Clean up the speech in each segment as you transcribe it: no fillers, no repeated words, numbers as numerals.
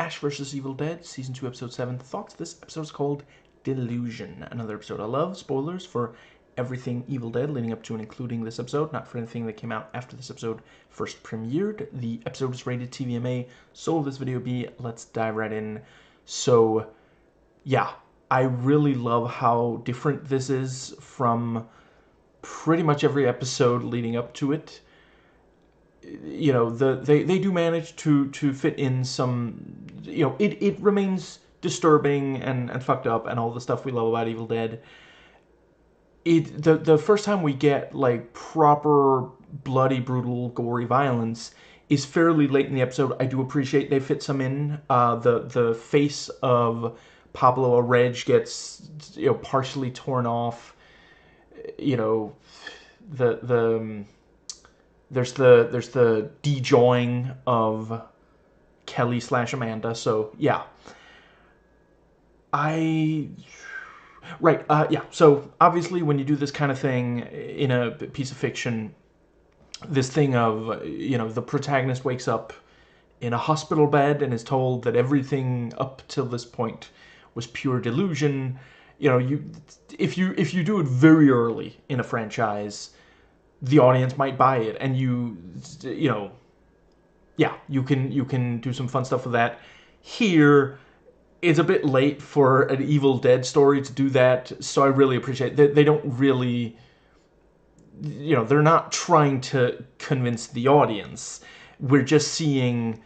Ash vs. Evil Dead, Season 2, Episode 7. Thoughts? This episode is called Delusion. Another episode I love. Spoilers for everything Evil Dead leading up to and including this episode, not for anything that came out after this episode first premiered. The episode is rated TVMA, so will this video be. Let's dive right in. So, yeah, I really love how different this is from pretty much every episode leading up to it. You know, they do manage to fit in some, you know, it remains disturbing and fucked up and all the stuff we love about Evil Dead. The first time we get like proper bloody, brutal, gory violence is fairly late in the episode. I do appreciate they fit some in. The face of Pablo Reg gets, you know, partially torn off. You know, there's the dejoying of Kelly / Amanda. So yeah, yeah. So obviously, when you do this kind of thing in a piece of fiction, this thing of, you know, the protagonist wakes up in a hospital bed and is told that everything up till this point was pure delusion. You know, if you do it very early in a franchise, the audience might buy it, and you know, yeah, you can do some fun stuff with that. Here, it's a bit late for an Evil Dead story to do that, so I really appreciate that they don't really, you know, they're not trying to convince the audience. We're just seeing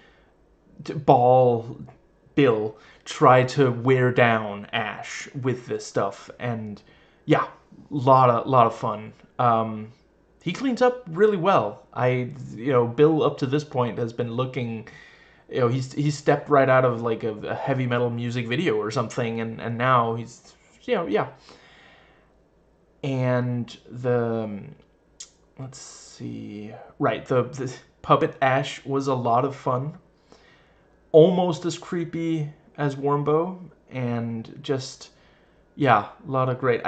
Bill try to wear down Ash with this stuff, and yeah, lot of fun. He cleans up really well. You know, Bill up to this point has been looking, you know, he's stepped right out of like a heavy metal music video or something, and now he's, you know, yeah. And let's see, right, the puppet Ash was a lot of fun, almost as creepy as Warmbo, and just, yeah, a lot of great.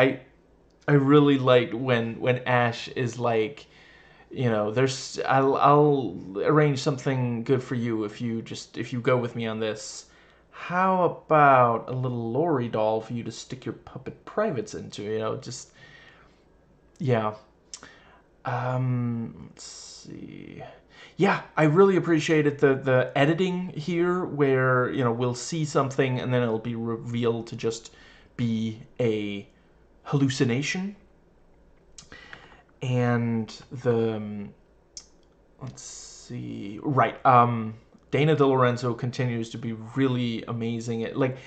I really liked when Ash is like, you know, I'll arrange something good for you if you go with me on this. How about a little Lori doll for you to stick your puppet privates into? You know, just, yeah. Let's see. Yeah, I really appreciated the editing here, where, you know, we'll see something and then it'll be revealed to just be a hallucination. And let's see, right, Dana DeLorenzo continues to be really amazing at, like,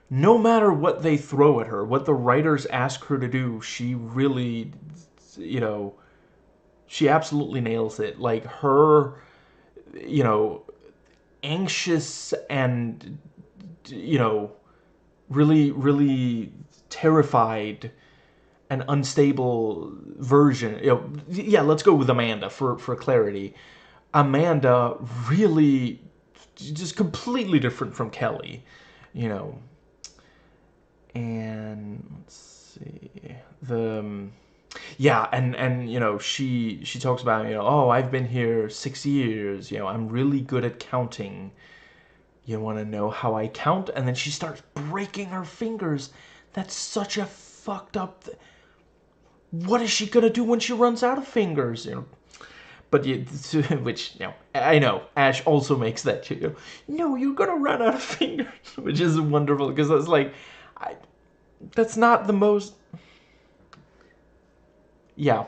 no matter what they throw at her, what the writers ask her to do, she really, you know, she absolutely nails it. Like, her, you know, anxious and, you know, really terrified and unstable version. You know, yeah, let's go with Amanda for clarity. Amanda really just completely different from Kelly, you know. And let's see, yeah, and you know, she talks about, you know, oh, I've been here 6 years, you know, I'm really good at counting. You want to know how I count? And then she starts breaking her fingers. That's such a fucked up what is she gonna do when she runs out of fingers? You know, but which, you know, I know Ash also makes that. You know, no, you're gonna run out of fingers, which is wonderful, because that's like, that's not the most. Yeah.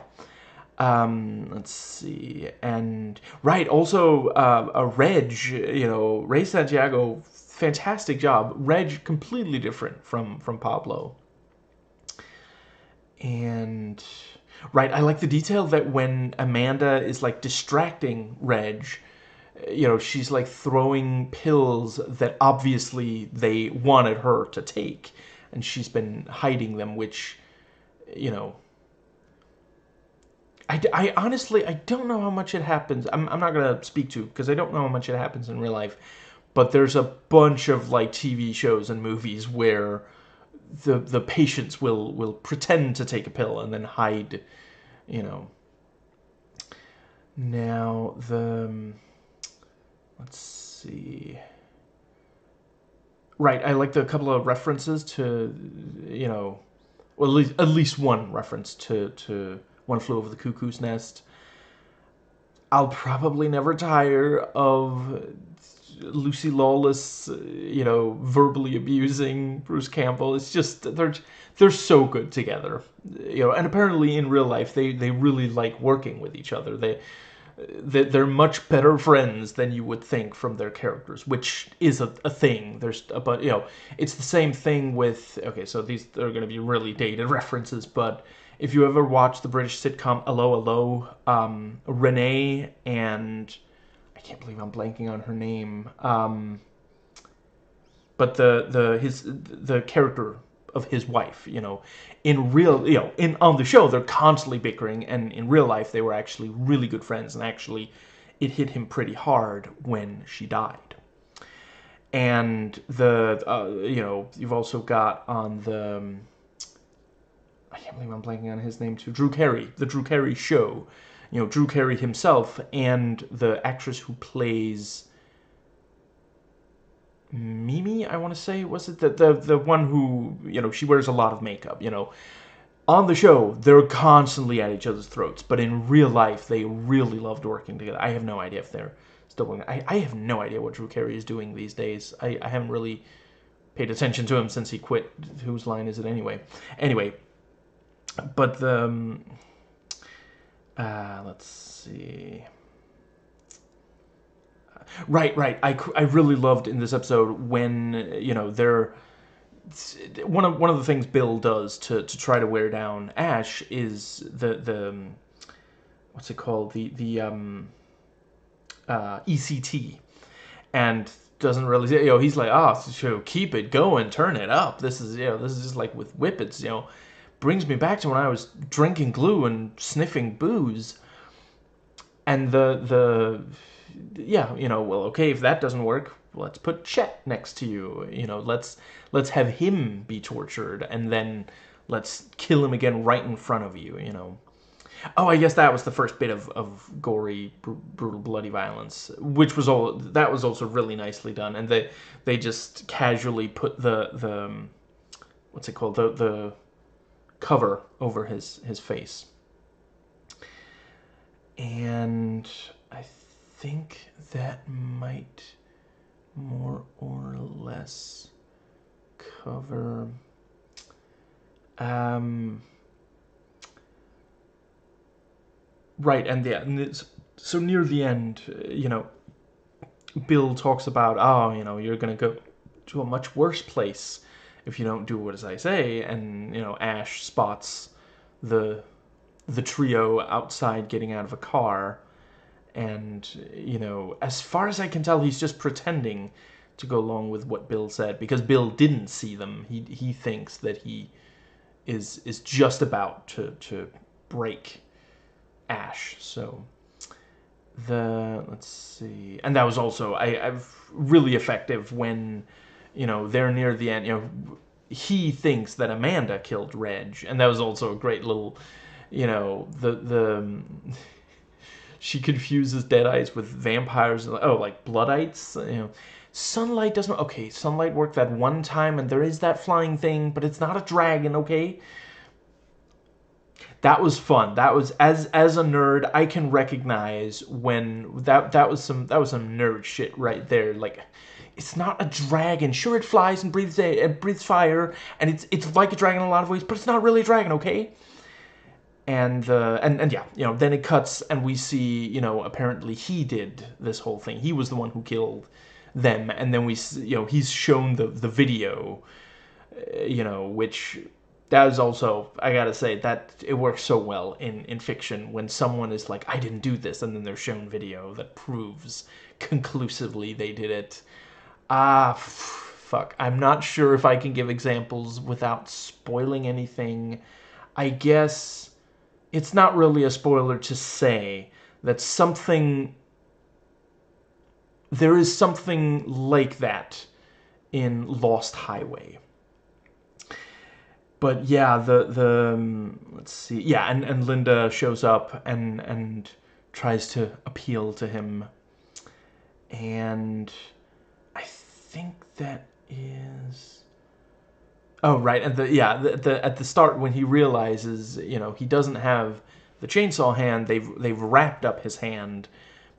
Let's see, and right, also a Reg, you know, Ray Santiago, fantastic job. Reg completely different from Pablo. And right, I like the detail that when Amanda is like distracting Reg, you know, she's like throwing pills that obviously they wanted her to take, and she's been hiding them, which, you know, I honestly, I don't know how much it happens. I'm not going to speak to, because I don't know how much it happens in real life. But there's a bunch of like TV shows and movies where the patients will pretend to take a pill and then hide, you know. Now, let's see. Right, I liked a couple of references to, you know, well, at least one reference to One Flew Over the Cuckoo's Nest. I'll probably never tire of Lucy Lawless, you know, verbally abusing Bruce Campbell. It's just they're so good together, you know. And apparently in real life they really like working with each other. They're much better friends than you would think from their characters, which is a thing. But you know, it's the same thing with, okay, so these are going to be really dated references, but if you ever watch the British sitcom Allo Allo, Renee and I can't believe I'm blanking on her name, but the character of his wife, you know, in real, you know, in on the show they're constantly bickering, and in real life they were actually really good friends, and actually it hit him pretty hard when she died. And you know, you've also got on the I can't believe I'm blanking on his name too, Drew Carey, the Drew Carey show, you know, Drew Carey himself and the actress who plays Mimi, I want to say, was it the one who, you know, she wears a lot of makeup, you know. On the show, they're constantly at each other's throats, but in real life, they really loved working together. I have no idea if they're still working. I have no idea what Drew Carey is doing these days. I haven't really paid attention to him since he quit. Whose line is it anyway? Anyway, but the let's see. Right. I really loved in this episode when, you know, they're one of the things Bill does to try to wear down Ash is the what's it called, the ECT, and doesn't really, you know, he's like, oh, so keep it going, turn it up. This is, you know, this is just like with Whippets, you know, brings me back to when I was drinking glue and sniffing booze. And yeah, you know, well, okay, if that doesn't work, let's put Chet next to you. You know, let's have him be tortured, and then let's kill him again right in front of you. You know. Oh, I guess that was the first bit of gory, brutal, bloody violence, which was that was also really nicely done, and they just casually put the what's it called, the cover over his face. And I think that might more or less cover right. And yeah, and so near the end, you know, Bill talks about, oh, you know, you're gonna go to a much worse place if you don't do what as I say. And, you know, Ash spots the trio outside getting out of a car, and, you know, as far as I can tell, he's just pretending to go along with what Bill said, because Bill didn't see them. He thinks that he is just about to break Ash. So let's see, and that was also I've really effective when, you know, they're near the end. You know, he thinks that Amanda killed Reg, and that was also a great little, you know, she confuses Deadites with vampires. Oh, like Bloodites, you know. Sunlight doesn't... Okay, Sunlight worked that one time, and there is that flying thing, but it's not a dragon, okay? That was fun. That was, as a nerd, I can recognize when that was some nerd shit right there. Like, it's not a dragon. Sure, it flies and breathes fire, and it's like a dragon in a lot of ways, but it's not really a dragon, okay? And yeah, you know, then it cuts, and we see, you know, apparently he did this whole thing. He was the one who killed them, and then we, you know, he's shown the video, you know, which that is also, I gotta say, that it works so well in fiction when someone is like, I didn't do this, and then they're shown video that proves conclusively they did it. Fuck, I'm not sure if I can give examples without spoiling anything. I guess it's not really a spoiler to say that there is something like that in Lost Highway. But yeah, let's see, yeah, and Linda shows up and tries to appeal to him, and I think that is... Oh, right, and at the start when he realizes, he doesn't have the chainsaw hand, they've wrapped up his hand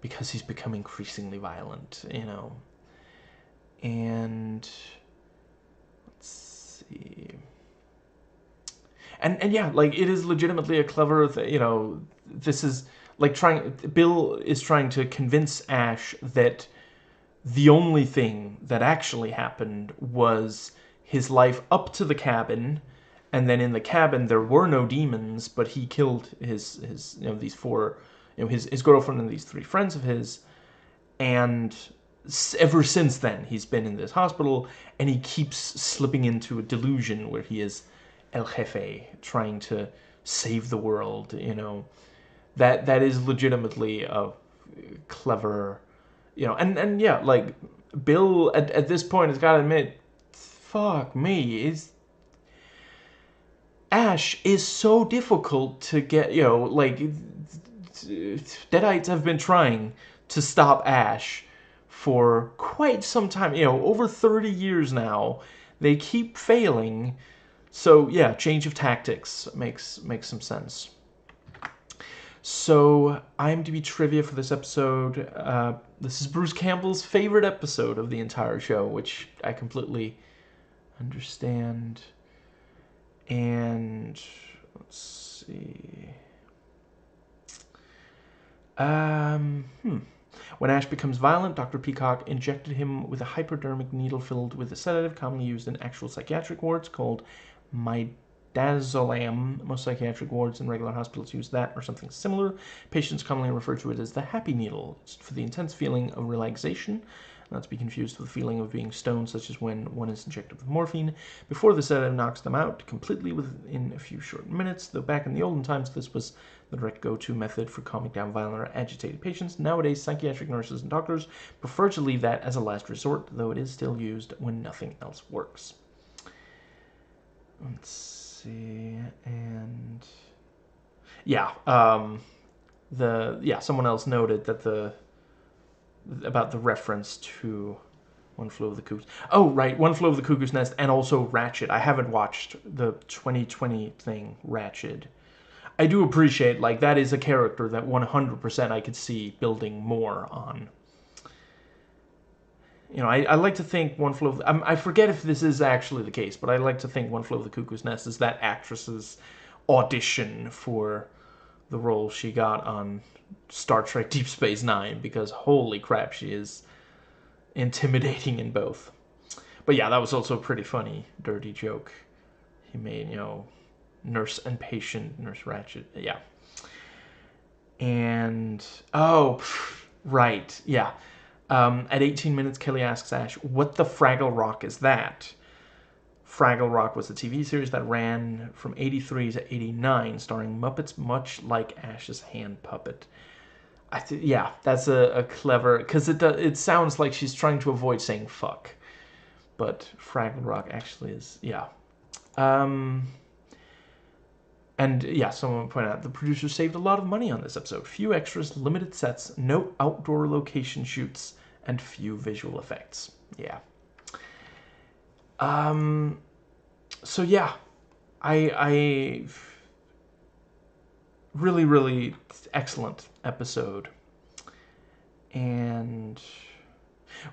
because he's become increasingly violent, And let's see. And yeah, like, it is legitimately a clever, this is like Bill is trying to convince Ash that the only thing that actually happened was his life up to the cabin, and then in the cabin there were no demons, but he killed his these four, his girlfriend and these three friends of his, and ever since then he's been in this hospital, and he keeps slipping into a delusion where he is El Jefe, trying to save the world, That is legitimately a clever, and yeah, like, Bill at this point has got to admit, fuck me, Ash is so difficult to get, like, Deadites have been trying to stop Ash for quite some time, over 30 years now. They keep failing. So yeah, change of tactics makes some sense. So IMDb trivia for this episode. This is Bruce Campbell's favorite episode of the entire show, which I completely understand. And let's see. When Ash becomes violent, Dr. Peacock injected him with a hypodermic needle filled with a sedative commonly used in actual psychiatric wards called midazolam. Most psychiatric wards in regular hospitals use that or something similar. Patients commonly refer to it as the happy needle. It's for the intense feeling of relaxation, not to be confused with the feeling of being stoned, such as when one is injected with morphine. Before the sedative knocks them out completely within a few short minutes, though back in the olden times this was the direct go-to method for calming down violent or agitated patients. Nowadays, psychiatric nurses and doctors prefer to leave that as a last resort, though it is still used when nothing else works. Let's see, and yeah, someone else noted that about the reference to One Flew Over the Cuckoo's... Oh, right, One Flew Over the Cuckoo's Nest, and also Ratchet. I haven't watched the 2020 thing, Ratchet. I do appreciate, like, that is a character that 100% I could see building more on. I like to think One Flew Over... I forget if this is actually the case, but I like to think One Flew Over the Cuckoo's Nest is that actress's audition for the role she got on Star Trek Deep Space Nine, because holy crap, she is intimidating in both. But yeah, that was also a pretty funny, dirty joke he made, nurse and patient, Nurse Ratchet, yeah. And, oh, right, yeah. At 18 minutes, Kelly asks Ash, what the Fraggle Rock is that? Fraggle Rock was a TV series that ran from 83 to 89, starring Muppets much like Ash's hand puppet. Yeah, that's a clever... Because it sounds like she's trying to avoid saying fuck. But Fraggle Rock actually is... Yeah. And yeah, someone pointed out the producers saved a lot of money on this episode. Few extras, limited sets, no outdoor location shoots, and few visual effects. Yeah. So yeah, I really, really excellent episode. And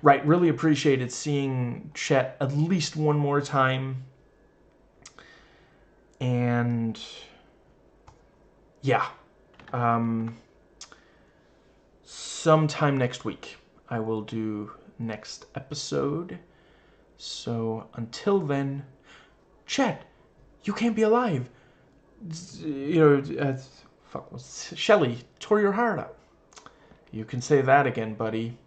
right, really appreciated seeing Chet at least one more time. And yeah, sometime next week I will do next episode. So until then, Chet, you can't be alive. Fuck, Shelly tore your heart out. You can say that again, buddy.